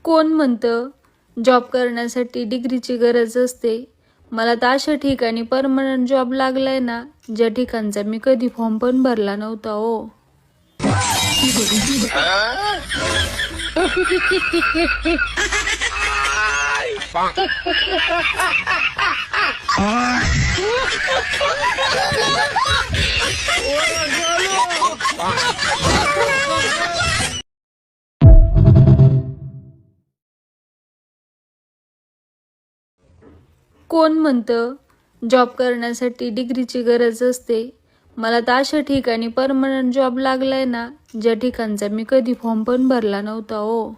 कोण म्हणतं जॉब करण्यासाठी डिग्रीची गरज असते? मला तर अशा ठिकाणी परमनंट जॉब लागलाय ना, ज्या ठिकाणचा मी कधी फॉर्म पण भरला नव्हता हो. कोण म्हणतं जॉब करण्यासाठी डिग्रीची गरज असते? मला तर अशा ठिकाणी परमनंट जॉब लागलाय ना, ज्या ठिकाणचा मी कधी फॉर्म पण भरला नव्हता हो.